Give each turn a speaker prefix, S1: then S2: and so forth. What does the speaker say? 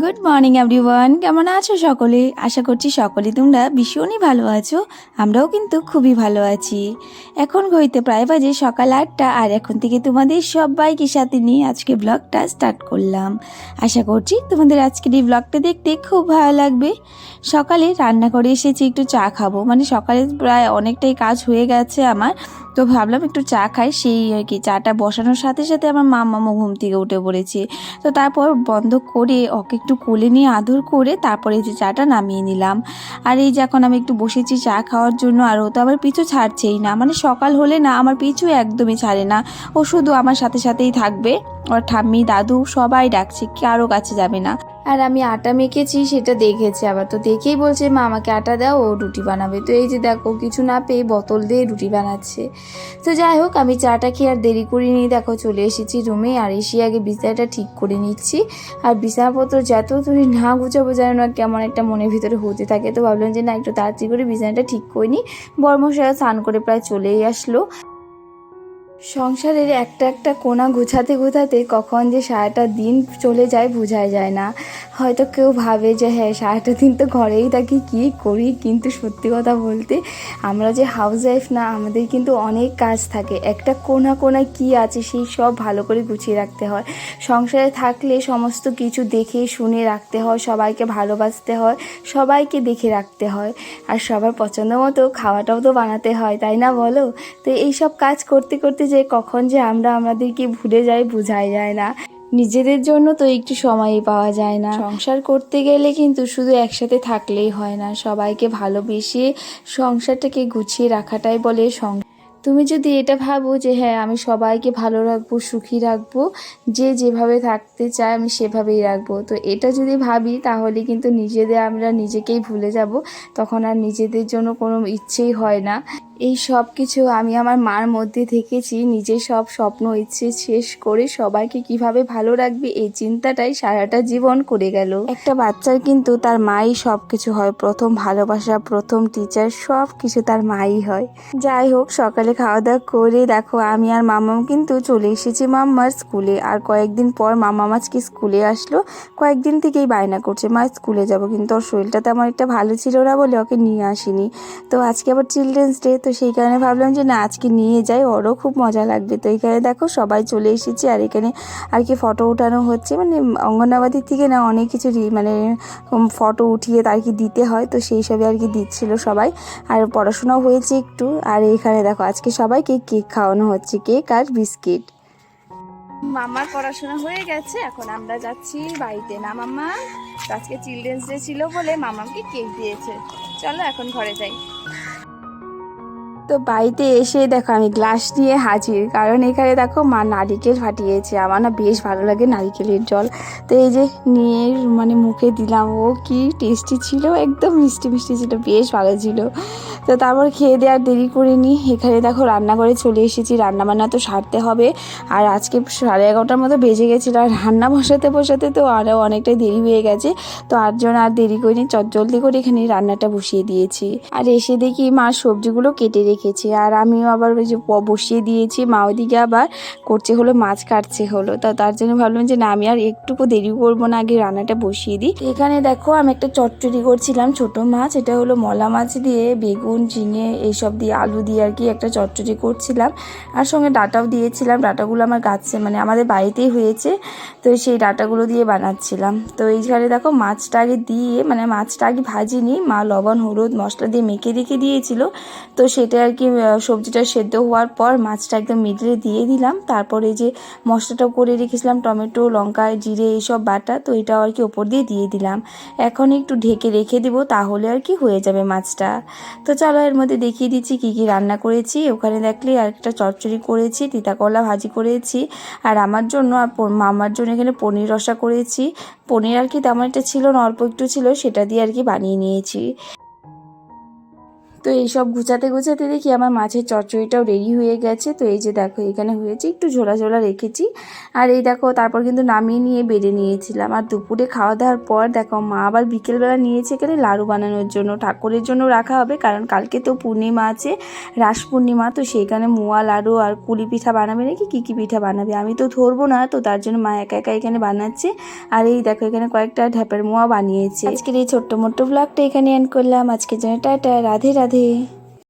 S1: Good morning everyone, কেমন আছো সকলে? আশা করছি সকলে তোমরা ভীষণই ভালো আছো। আমরাও কিন্তু খুবই ভালো আছি। এখন ঘড়িতে প্রায় বাজে সকাল 8টা, আর এখন থেকে তোমাদের সবাইকে সাথে নিয়ে আজকে ব্লগটা স্টার্ট করলাম। আশা করছি তোমাদের আজকের এই ব্লগটা দেখতে খুব ভালো লাগবে। সকালে রান্না করে এসেছি, একটু চা খাবো, মানে সকালে প্রায় অনেকটাই কাজ হয়ে গেছে আমার, তো ভাবলাম একটু চা খাই। সেই আর কি, চাটা বসানোর সাথে সাথে আমার মাম্মামও ঘুম থেকে উঠে পড়েছে। তো তারপর বন্ধ করে ওকে একটু কোলে নিয়ে আদর করে তারপরে এই যে চাটা নামিয়ে নিলাম। আর এই যে এখন আমি একটু বসেছি চা খাওয়ার জন্য। আর ও তো আমার পিছু ছাড়ছেই না, মানে সকাল হলে না আমার পিছু একদমই ছাড়ে না। ও শুধু আমার সাথে সাথেই থাকবে। ওর ঠাম্মি দাদু সবাই ডাকছে, কারো কাছে যাবে না। আর আমি আটা মেখেছি সেটা দেখেছে আবার, তো দেখেই বলছে মা আমাকে আটা দাও, ও রুটি বানাবে। তো এই যে দেখো, কিছু না পেয়ে বোতল দিয়ে রুটি বানাচ্ছে। তো যাই হোক, আমি চাটা খেয়ে আর দেরি করিনি, দেখো চলে এসেছি রুমে। আর এসে আগে বিছানাটা ঠিক করে নিচ্ছি। আর বিছানাপত্র যত তুমি না গুছাবো যেন না কেমন একটা মনের ভিতরে হতে থাকে। তো ভাবলাম যে না, একটু তাড়াতাড়ি করে বিছানাটা ঠিক করে নিই। বর্মশাই স্নান করে প্রায় চলেই আসলো। সংসারের একটা একটা কোণা গুছাতে গুছাতে কখন যে সারাটা দিন চলে যায় বোঝাই যায় না। হয়তো কেউ ভাবে যে হ্যাঁ, সারাটা দিন তো ঘরেই থাকি, কী করি, কিন্তু সত্যি কথা বলতে আমরা যে হাউস ওয়াইফ না, আমাদের কিন্তু অনেক কাজ থাকে। একটা কোণা কোণায় কী আছে সেই সব ভালো করে গুছিয়ে রাখতে হয়। সংসারে থাকলে সমস্ত কিছু দেখে শুনে রাখতে হয়, সবাইকে ভালোবাসতে হয়, সবাইকে দেখে রাখতে হয়, আর সবার পছন্দ মতো খাওয়াটাও তো বানাতে হয়, তাই না বলো? তো এইসব কাজ করতে করতে যে কখন যে আমরা আমাদেরকে ভুলে যাই বোঝাই যায় না। নিজেদের জন্য তো একটু সময়ই পাওয়া যায় না। সংসার করতে গেলে কিন্তু শুধু একসাথে থাকলেই হয় না, সবাইকে ভালোবেসে সংসারটাকে গুছিয়ে রাখাটাই বলে সংসার। তুমি যদি এটা ভাবো যে হ্যাঁ, আমি সবাইকে ভালো রাখবো, সুখী রাখবো, যে যেভাবে থাকতে চায় আমি সেভাবেই রাখবো, তো এটা যদি ভাবি তাহলে কিন্তু আমরা নিজেকেই ভুলে যাব। তখন আর নিজেদের জন্য কোনো ইচ্ছেই হয় না। এই সব কিছু আমি আমার মার মধ্যে থেকেছি, নিজের সব স্বপ্ন ইচ্ছে শেষ করে সবাইকে কিভাবে ভালো রাখবে এই চিন্তাটাই সারাটা জীবন করে গেল। একটা বাচ্চার কিন্তু তার মাই সব কিছু হয়, প্রথম ভালোবাসা, প্রথম টিচার, সব কিছু তার মাই হয়। যাই হোক, সকালে খাওয়া দাওয়া করে দেখো আমি আর মাম্মাম কিন্তু চলে এসেছি মাম্মার স্কুলে। আর কয়েকদিন পর মাম্মাম আজকে স্কুলে আসলো। কয়েকদিন থেকেই বায়না করছে মা স্কুলে যাব, কিন্তু ওর শরীরটা তেমন একটা ভালো ছিল না বলে ওকে নিয়ে আসিনি। তো আজকে আবার চিলড্রেন্স ডে, তো সেই কারণে ভাবলাম যে না, আজকে নিয়ে যাই, ওরও খুব মজা লাগবে। তো এখানে দেখো সবাই চলে এসেছি, আর এখানে আর কি ফটো ওঠানো হচ্ছে, মানে অঙ্গনাবাড়ির থেকে না অনেক কিছু মানে ফটো উঠিয়ে আর কি দিতে হয়, তো সেই সবই আর কি দিচ্ছিল সবাই। আর পড়াশোনাও হয়েছে একটু। আর এখানে দেখো আজকে সবাইকে কেক খাওয়ানো হচ্ছে, কেক আর বিস্কিট। মামার পড়াশোনা হয়ে গেছে, এখন আমরা যাচ্ছি বাড়িতে, না মাম্মা? আজকে চিলড্রেন্স ডে ছিল বলে মামাকে কেক দিয়েছে। চলো এখন ঘরে যাই। তো বাড়িতে এসে দেখো আমি গ্লাস নিয়ে হাজির, কারণ এখানে দেখো মা নারিকেল ফাটিয়েছে। আমার না বেশ ভালো লাগে নারিকেলের জল। তো এই যে নিয়ে মানে মুখে দিলাম, ও কি টেস্টি ছিল, একদম মিষ্টি মিষ্টি ছিল, বেশ ভালো ছিল। তো তারপর খেয়ে দেওয়ার দেরি করিনি, এখানে দেখো রান্নাঘরে চলে এসেছি, রান্নাবান্না তো সারতে হবে। আর আজকে 11:30টার মতো বেজে গেছিলো, আর রান্না বসাতে বসাতে তো আরও অনেকটাই দেরি হয়ে গেছে। তো আর জন্য আর দেরি করিনি, জলদি করে এখানে রান্নাটা বসিয়ে দিয়েছি। আর এসে দেখি মা সবজিগুলো কেটে রেখেছি, আর আমিও আবার ওই যে বসিয়ে দিয়েছি। মা ওইদিকে আবার করছে হলো মাছ কাটছে হলো, তো তার জন্য ভাবলাম যে না, আমি আর একটুকু দেরি করবো না, আগে রান্নাটা বসিয়ে দিই। এখানে দেখো আমি একটা চচ্চড়ি করছিলাম, ছোট মাছ, এটা হলো মলা মাছ দিয়ে বেগুন, ঝিঙে এইসব দিয়ে আলু দিয়ে আর কি একটা চচ্চড়ি করছিলাম। আর সঙ্গে ডাঁটাও দিয়েছিলাম, ডাঁটাগুলো আমার গাছে মানে আমাদের বাড়িতেই হয়েছে, তো সেই ডাঁটাগুলো দিয়ে বানাচ্ছিলাম। তো এইখানে দেখো মাছটা আগে দিয়ে, মানে মাছটা আগে ভাজিনি, মা লবণ হলুদ মশলা দিয়ে মেখে রেখে দিয়েছিল। তো সেটা আর কি সবজিটা সেদ্ধ হওয়ার পর মাছটা একদম মিডলে দিয়ে দিলাম। তারপরে যে মশলাটাও করে রেখেছিলাম, টমেটো, লঙ্কা, জিরে এইসব বাটা, তো এটাও আর কি ওপর দিয়ে দিলাম। এখন একটু ঢেকে রেখে দিব, তাহলে আর কি হয়ে যাবে মাছটা। তো চলো এর মধ্যে দেখিয়ে দিচ্ছি কী কী রান্না করেছি। ওখানে দেখলে আর একটা চচ্চড়ি করেছি, তিতা করলা ভাজি করেছি, আর আমার জন্য আর মামার জন্য এখানে পনির রসা করেছি। পনির আর কি তেমন একটা ছিল না, অল্প একটু ছিল, সেটা দিয়ে আর কি বানিয়ে নিয়েছি। তো এইসব গুছাতে গুছাতে দেখি আমার মাছের চচ্চড়িটাও রেডি হয়ে গেছে। তো এই যে দেখো এখানে হয়েছে, একটু ঝোলা ঝোলা রেখেছি। আর এই দেখো তারপর কিন্তু নামিয়ে নিয়ে বেড়ে নিয়েছিলাম। আর দুপুরে খাওয়া দাওয়ার পর দেখো মা আবার বিকেলবেলা নিয়েছে এখানে লাড়ু বানানোর জন্য, ঠাকুরের জন্য রাখা হবে, কারণ কালকে তো পূর্ণিমা আছে, রাস পূর্ণিমা। তো সেইখানে মোয়া লাড়ু আর কুলি পিঠা বানাবে নাকি কী কী পিঠা বানাবে, আমি তো ধরবো না, তো তার জন্য মা একা একা এখানে বানাচ্ছে। আর এই দেখো এখানে কয়েকটা ঢ্যাপের মোয়া বানিয়েছে। আজকের এই ছোট্ট মোট্ট ব্লগটা এখানে এন্ড করলাম। আজকের জন্য টাটা, রাধে রাধে।